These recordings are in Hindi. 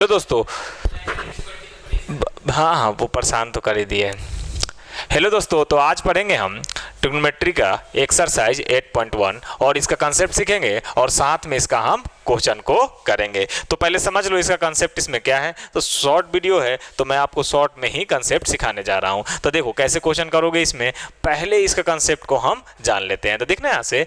तो दोस्तों हाँ हाँ वो परेशान तो कर ही दिए। हेलो दोस्तों, तो आज पढ़ेंगे हम ट्रिग्नोमेट्री का एक्सरसाइज 8.1 और इसका कंसेप्ट सीखेंगे और साथ में इसका हम क्वेश्चन को करेंगे। तो पहले समझ लो इसका कंसेप्ट इसमें क्या है। तो शॉर्ट वीडियो है तो मैं आपको शॉर्ट में ही कंसेप्ट सिखाने जा रहा हूं। तो देखो कैसे क्वेश्चन करोगे इसमें, पहले इसका कंसेप्ट को हम जान लेते हैं। तो देखना यहाँ से,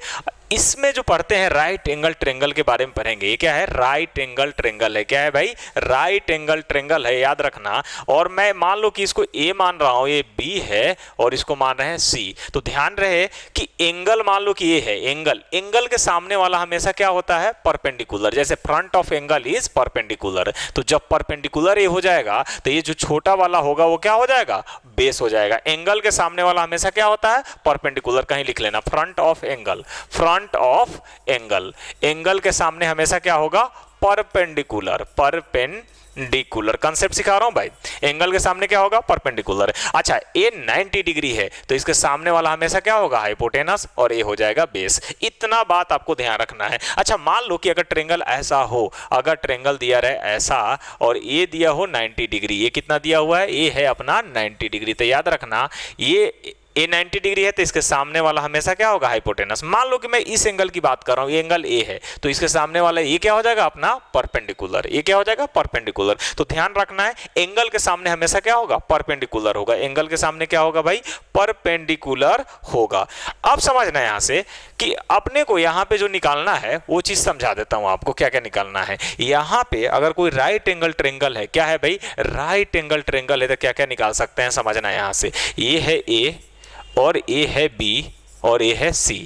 इसमें जो पढ़ते हैं राइट एंगल ट्रेंगल के बारे में पढ़ेंगे। ये क्या है? राइट एंगल ट्रेंगल है। क्या है भाई? राइट एंगल ट्रेंगल है, याद रखना। और मैं मान लो कि इसको ए मान रहा हूं, ये बी है और इसको मान रहे हैं सी। तो ध्यान रहे कि एंगल मान लो कि ये है एंगल, एंगल के सामने वाला हमेशा क्या होता है? परपेंडिकुलर। जैसे front of angle is perpendicular. तो जब परपेंडिकुलर ये हो जाएगा तो ये जो छोटा वाला होगा वो क्या हो जाएगा? बेस हो जाएगा। एंगल के सामने वाला हमेशा क्या होता है? परपेंडिकुलर। कहीं लिख लेना, front of angle, front of angle. Angle के सामने हमेशा क्या होगा? Perpendicular, perpendicular. कंसेप्ट सिखा रहा हूं भाई। एंगल के सामने क्या होगा? परपेंडिकुलर। अच्छा, ए 90 डिग्री है तो इसके सामने वाला हमेशा क्या होगा? हाइपोटेनस, और ए हो जाएगा बेस। इतना बात आपको ध्यान रखना है। अच्छा, मान लो कि अगर ट्रेंगल ऐसा हो, अगर ट्रेंगल दिया रहे ऐसा और ए दिया हो 90 डिग्री, ये कितना दिया हुआ है? ए है अपना 90 डिग्री। तो याद रखना ये ए 90 डिग्री है तो इसके सामने वाला हमेशा क्या होगा? हाइपोटेनस। मान लो कि मैं इस एंगल की बात कर रहा हूं, ये एंगल ए है तो इसके सामने वाला ये क्या हो जाएगा? अपना परपेंडिकुलर। ये क्या हो जाएगा? परपेंडिकुलर। तो ध्यान रखना है एंगल के सामने हमेशा क्या होगा? परपेंडिकुलर होगा। एंगल के सामने क्या होगा भाई? परपेंडिकुलर होगा। अब समझना यहां से कि अपने को यहां पे जो निकालना है वो चीज समझा देता हूं आपको, क्या क्या निकालना है। यहां पे अगर कोई राइट एंगल ट्रेंगल है, क्या है भाई? राइट एंगल ट्रेंगल है तो क्या क्या निकाल सकते हैं समझना। यहां से ये है ए और ए है बी और ए है सी,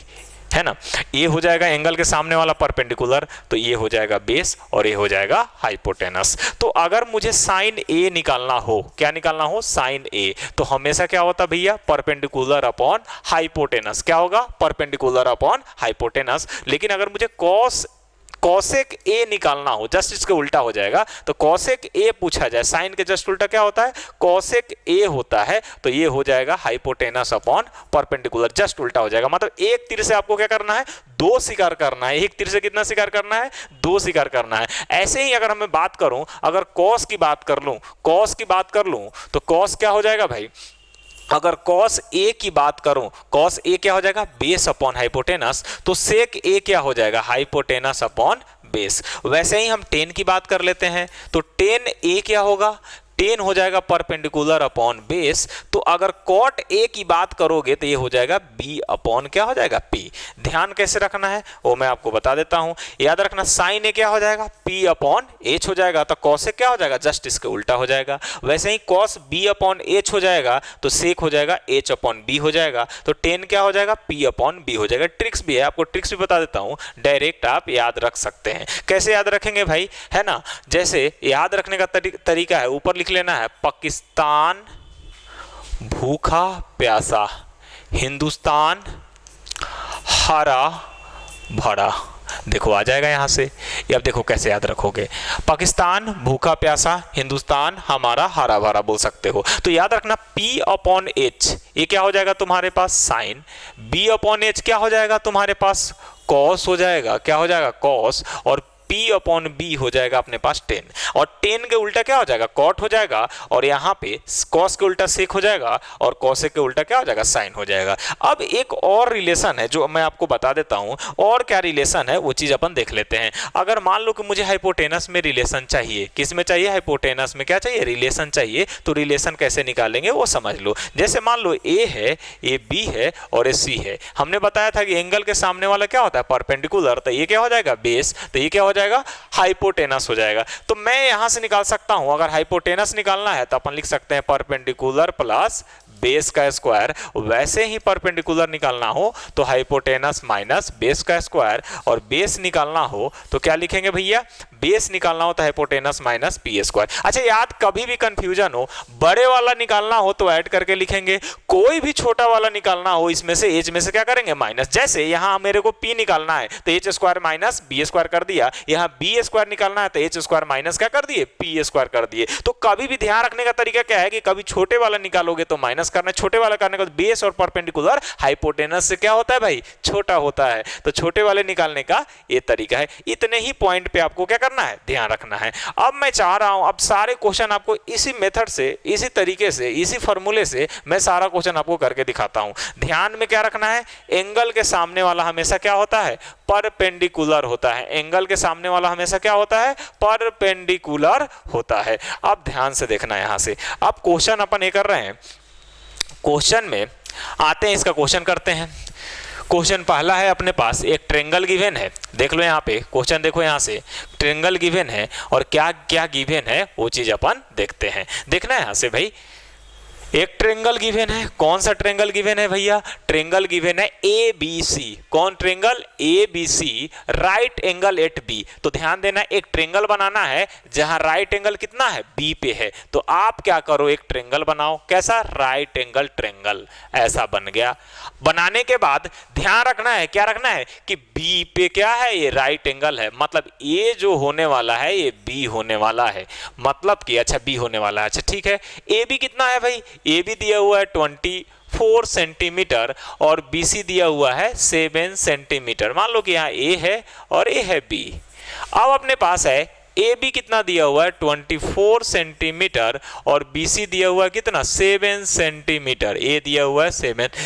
है ना। ये हो जाएगा एंगल के सामने वाला परपेंडिकुलर, तो ये हो जाएगा बेस और ये हो जाएगा हाइपोटेनस। तो अगर मुझे साइन ए निकालना हो, क्या निकालना हो? साइन ए, तो हमेशा क्या होता भैया? Perpendicular upon hypotenuse. क्या होगा? Perpendicular upon hypotenuse. लेकिन अगर मुझे कॉसेक ए निकालना हो, जस्ट इसके उल्टा हो जाएगा। तो कॉसेक ए पूछा जाए, साइन के जस्ट उल्टा क्या होता है? कॉसेक ए होता है। तो ये हो जाएगा हाइपोटेनस अपॉन परपेंडिकुलर, जस्ट उल्टा हो जाएगा। मतलब एक तीर से आपको क्या करना है? दो शिकार करना है। एक तीर से कितना शिकार करना है? दो शिकार करना है। ऐसे ही अगर मैं बात करूं, अगर कॉस की बात कर लूं, कॉस की बात कर लूं तो कॉस क्या हो जाएगा भाई? अगर cos a की बात करूं, cos a क्या हो जाएगा? Base upon hypotenuse. तो sec a क्या हो जाएगा? Hypotenuse upon base. वैसे ही हम tan की बात कर लेते हैं, तो tan a क्या होगा? tan हो जाएगा परपेंडिकुलर अपॉन बेस। तो अगर cot a की बात करोगे तो ये हो जाएगा b अपॉन क्या हो जाएगा? p। ध्यान कैसे रखना है वो मैं आपको बता देता हूं। याद रखना साइन a क्या हो जाएगा? p अपॉन h हो जाएगा। तो cos a क्या हो जाएगा? जस्ट इसके उल्टा हो जाएगा। वैसे ही cos b अपॉन h हो जाएगा तो sec हो जाएगा h अपॉन b हो जाएगा। तो tan क्या हो जाएगा? p अपॉन b हो जाएगा। ट्रिक्स भी है, आपको ट्रिक्स भी बता देता हूं, डायरेक्ट आप याद रख सकते हैं। कैसे याद रखेंगे भाई, है ना। जैसे याद रखने का तरीका है, ऊपर लेना है पाकिस्तान भूखा प्यासा, हिंदुस्तान हरा भरा। देखो आ जाएगा यहां से। ये अब देखो कैसे याद रखोगे, पाकिस्तान भूखा प्यासा, हिंदुस्तान हमारा हरा भरा बोल सकते हो। तो याद रखना P अपॉन H ये क्या हो जाएगा तुम्हारे पास? साइन। B अपॉन H क्या हो जाएगा तुम्हारे पास? कॉस हो जाएगा। क्या हो जाएगा? कॉस। और P अपॉन B हो जाएगा अपने पास 10, और 10 के उल्टा क्या हो जाएगा? कॉट हो जाएगा। और यहाँ पे कॉस के उल्टा सेक हो जाएगा और कॉसेक के उल्टा क्या हो जाएगा? साइन हो जाएगा। अब एक और रिलेशन है जो मैं आपको बता देता हूँ। और क्या रिलेशन है वो चीज अपन देख लेते हैं। अगर मान लो कि मुझे हाइपोटेनस में रिलेशन चाहिए, किस में चाहिए? हाइपोटेनस में क्या चाहिए? रिलेशन चाहिए। तो रिलेशन कैसे निकालेंगे वो समझ लो। जैसे मान लो ए है, ए बी है और ए सी है। हमने बताया था कि एंगल के सामने वाला क्या होता है? परपेंडिकुलर। तो ये क्या हो जाएगा? बेस। तो ये क्या हो जाएगा? हाइपोटेनस हो जाएगा। तो मैं यहां से निकाल सकता हूं, अगर हाइपोटेनस निकालना है तो अपन लिख सकते हैं परपेंडिकुलर प्लस बेस का स्क्वायर। वैसे ही परपेंडिकुलर निकालना हो तो हाइपोटेनस माइनस बेस का स्क्वायर, और बेस निकालना हो तो क्या लिखेंगे भैया? बेस निकालना हो तो हाइपोटेनस माइनस पी स्क्वायर। अच्छा, याद कभी भी कंफ्यूजन हो, बड़े वाला निकालना हो तो ऐड करके लिखेंगे, कोई भी छोटा वाला निकालना हो इसमें से एच में से क्या करेंगे? माइनस। जैसे यहां मेरे को पी निकालना है तो H square minus B square कर दिया, यहां बी स्क्वायर निकालना है तो एच स्क्वायर माइनस क्या कर दिए? पी स्क्वायर कर दिए। तो कभी भी ध्यान रखने का तरीका क्या है कि कभी छोटे वाला निकालोगे तो माइनस करना, छोटे वाला करने का बेस और परपेंडिकुलर हाइपोटेनस से क्या होता है भाई? छोटा होता है। तो छोटे वाले निकालने का ये तरीका है। इतने ही पॉइंट पे आपको क्या करना है, ध्यान रखना है। अब मैं चाह रहा हूं अब सारे क्वेश्चन आपको इसी मेथड से, इसी तरीके से, इसी फॉर्मूले से मैं सारा क्वेश्चन आपको करके दिखाता हूं। ध्यान में क्या रखना है, एंगल के सामने वाला हमेशा क्या होता है, परपेंडिकुलर होता है। एंगल के सामने वाला हमेशा क्या होता है, परपेंडिकुलर होता है। अब ध्यान से देखना है यहां से। अब क्वेश्चन अपन ये कर रहे हैं, क्वेश्चन में आते हैं, इसका क्वेश्चन करते हैं। क्वेश्चन पहला है अपने पास, एक ट्रेंगल गिवन है। देख लो यहाँ पे क्वेश्चन, देखो यहाँ से ट्रेंगल गिवन है और क्या क्या गिवन है वो चीज अपन देखते हैं। देखना है यहाँ से भाई, एक ट्रेंगल गिवन है। कौन सा ट्रेंगल गिवन है भैया, ट्रेंगल गिवन है ए बी सी। कौन triangle, A B C, right angle at B. तो ध्यान देना, एक ट्रेंगल बनाना है जहां राइट एंगल कितना है, बी पे है। तो आप क्या करो, एक ट्रेंगल बनाओ। कैसा, राइट एंगल ट्रेंगल, ऐसा बन गया। बनाने के बाद ध्यान रखना है, क्या रखना है कि बी पे क्या है, ये राइट एंगल है। मतलब ये जो होने वाला है ये बी होने वाला है, मतलब कि अच्छा बी होने वाला है। अच्छा ठीक है, ए बी कितना है भाई, ए बी दिया हुआ है 24 सेंटीमीटर और बी सी दिया हुआ है 7 सेंटीमीटर। मान लो कि यहाँ ए है और ए है बी। अब अपने पास है ए बी कितना दिया हुआ है 24 सेंटीमीटर और बी सी दिया हुआ है कितना 7 सेंटीमीटर। ए दिया हुआ है 7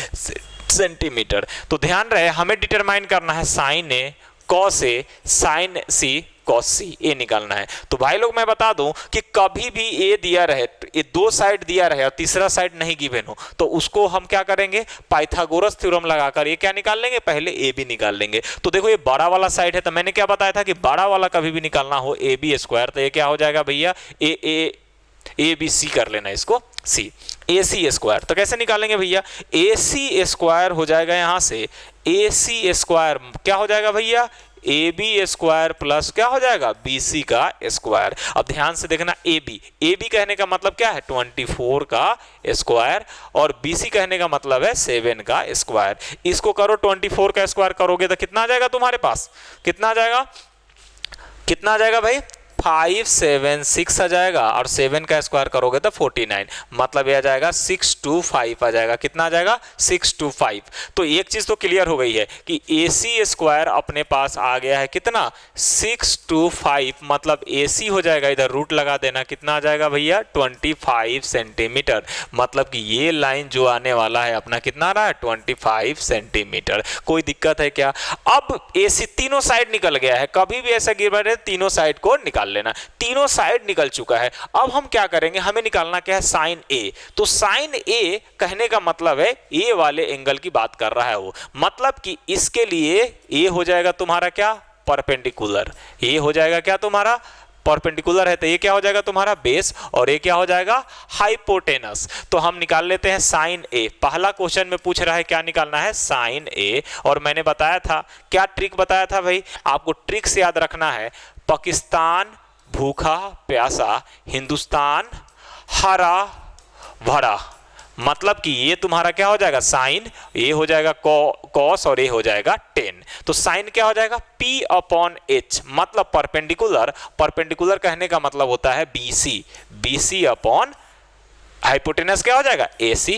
सेंटीमीटर। तो ध्यान रहे हमें डिटरमाइन करना है sign A cos A sign C cos सी, ए निकालना है। तो भाई लोग मैं बता दूं कि कभी भी ए दिया रहे, ये दो साइड दिया रहे और तीसरा साइड नहीं गिवन हो, तो उसको हम क्या करेंगे, पाइथागोरस थ्योरम लगाकर ये क्या निकाल लेंगे, पहले ए बी निकाल लेंगे। तो देखो ये बड़ा वाला साइड है, तो मैंने क्या बताया था कि बड़ा वाला कभी भी निकालना हो ए बी स्क्वायर, तो ये क्या हो जाएगा भैया, ए बी सी कर लेना इसको, सी ए सी स्क्वायर। तो कैसे निकालेंगे भैया, ए सी स्क्वायर हो जाएगा यहां से, ए सी स्क्वायर क्या हो जाएगा भैया, ए बी स्क्वायर प्लस क्या हो जाएगा, बी सी का स्क्वायर। अब ध्यान से देखना, ए बी कहने का मतलब क्या है 24 का स्क्वायर और बी सी कहने का मतलब है 7 का स्क्वायर। इसको करो 24 का स्क्वायर करोगे तो कितना आ जाएगा तुम्हारे पास, कितना आ जाएगा, कितना आ जाएगा भाई 576 आ जाएगा और 7 का स्क्वायर करोगे तो 49, मतलब ये आ जाएगा 625 आ जाएगा। कितना आ जाएगा 625। तो एक चीज तो क्लियर हो गई है कि ए सी स्क्वायर अपने पास आ गया है कितना 625, मतलब ए सी हो जाएगा, इधर रूट लगा देना, कितना आ जाएगा भैया 25 सेंटीमीटर। मतलब कि ये लाइन जो आने वाला है अपना कितना आ रहा है 25 सेंटीमीटर। कोई दिक्कत है क्या। अब ए सी तीनों साइड निकल गया है, कभी भी ऐसा गिवन है तीनों साइड को निकाल लेना, तीनों साइड निकल चुका है। अब हम क्या करेंगे, हमें निकालना क्या है साइन ए। तो साइन ए कहने का मतलब है ए वाले एंगल की बात कर रहा है वो, मतलब कि इसके लिए ए हो जाएगा तुम्हारा क्या परपेंडिकुलर, ए हो जाएगा क्या तुम्हारा परपेंडिकुलर है, तो ये क्या हो जाएगा तुम्हारा बेस और ये क्या हो जाएगा हाइपोटेनस। तो हम निकाल लेते हैं साइन ए। पहला क्वेश्चन में पूछ रहा है क्या निकालना है साइन ए, और मैंने बताया था क्या ट्रिक बताया था भाई, आपको ट्रिक से याद रखना है, पाकिस्तान भूखा प्यासा, हिंदुस्तान हरा भरा, मतलब कि ये तुम्हारा क्या हो जाएगा साइन, ये हो जाएगा कॉस और ये हो जाएगा टेन। तो साइन क्या हो जाएगा P अपॉन H, मतलब परपेंडिकुलर, परपेंडिकुलर कहने का मतलब होता है BC अपॉन हाइपोटेनस क्या हो जाएगा AC।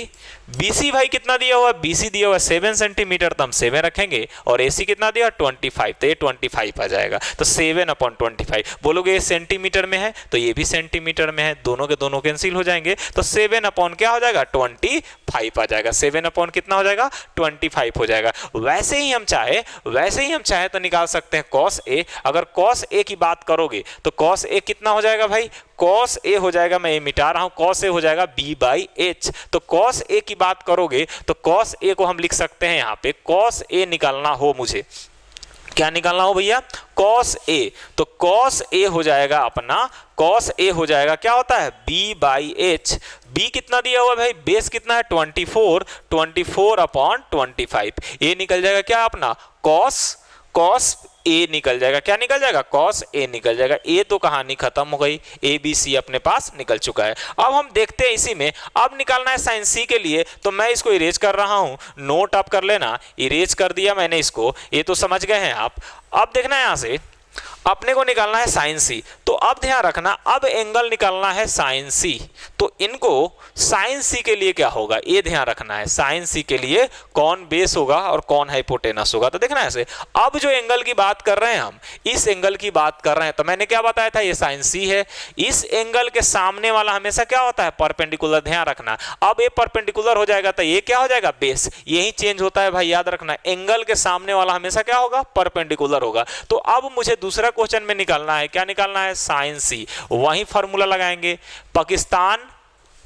BC भाई कितना दिया हुआ है, BC दिया हुआ है 7 सेंटीमीटर, तो हम 7 रखेंगे और AC कितना दिया 25, तो ये 25 आ जाएगा। तो 7 अपॉन 25, बोलोगे ये सेंटीमीटर में है तो ये भी सेंटीमीटर में है, दोनों के दोनों कैंसिल हो जाएंगे, तो 7 अपॉन क्या हो जाएगा 25 आ जाएगा। 7 अपॉन कितना हो जाएगा 25 हो जाएगा। वैसे ही हम चाहे तो निकाल सकते हैं कॉस ए। अगर कॉस ए की बात करोगे तो कॉस ए कितना हो जाएगा भाई, कॉस ए हो जाएगा, मैं ये मिटा रहा हूं, कॉस ए हो जाएगा B/H। तो कॉस ए की बात करोगे तो कॉस ए को हम लिख सकते हैं यहाँ पे, कॉस ए निकालना हो मुझे, क्या निकालना हो भैया कॉस ए, तो कॉस ए हो जाएगा अपना, कॉस ए हो जाएगा क्या होता है B/H। बी कितना दिया हुआ भाई, बेस कितना है 24 अपॉन 25, ए निकल जाएगा क्या अपना कॉस ए निकल जाएगा, क्या निकल जाएगा कॉस ए निकल जाएगा। ए तो कहानी खत्म हो गई, ए बी सी अपने पास निकल चुका है। अब हम देखते हैं इसी में, अब निकालना है साइन सी के लिए, तो मैं इसको इरेज कर रहा हूं, नोट आप कर लेना, इरेज कर दिया मैंने इसको, ये तो समझ गए हैं आप। अब देखना है यहां से, अपने को निकालना है साइन सी। तो अब ध्यान रखना, अब एंगल निकालना है साइन सी, तो इनको साइन सी के लिए क्या होगा ये ध्यान रखना है। साइन सी के लिए कौन बेस होगा और कौन हाइपोटेनस होगा। तो देखना ऐसे, अब जो एंगल की बात कर रहे हैं हम, इस एंगल की बात कर रहे हैं, तो मैंने क्या बताया था, ये साइन सी है। इस एंगल के सामने वाला हमेशा क्या होता है, परपेंडिकुलर। ध्यान रखना, अब ये परपेंडिकुलर हो जाएगा तो ये क्या हो जाएगा, बेस। यही चेंज होता है भाई, याद रखना, एंगल के सामने वाला हमेशा क्या होगा, परपेंडिकुलर होगा। तो अब मुझे दूसरा क्वेश्चन में निकालना है, क्या निकालना है, साइन सी। वही फॉर्मूला लगाएंगे, पाकिस्तान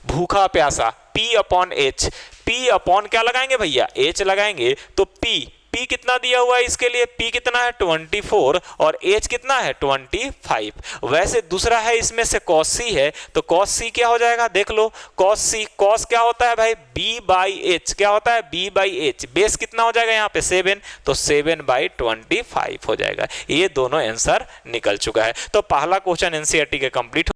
भूखा प्यासा, P upon H। P upon क्या लगाएंगे भैया, H लगाएंगे। तो P कितना दिया हुआ है इसके लिए, P कितना है 24 और H कितना है 25। वैसे दूसरा है इसमें से cos C है, तो cos C क्या हो जाएगा, देख लो, cos C, cos क्या होता है भाई, B/H। क्या होता है, B/H। बेस कितना हो जाएगा यहाँ पे 7, तो 7/25 हो जाएगा। ये दोनों आंसर निकल चुका है। तो पहला क्वेश्चन एनसीईआरटी के कंप्लीट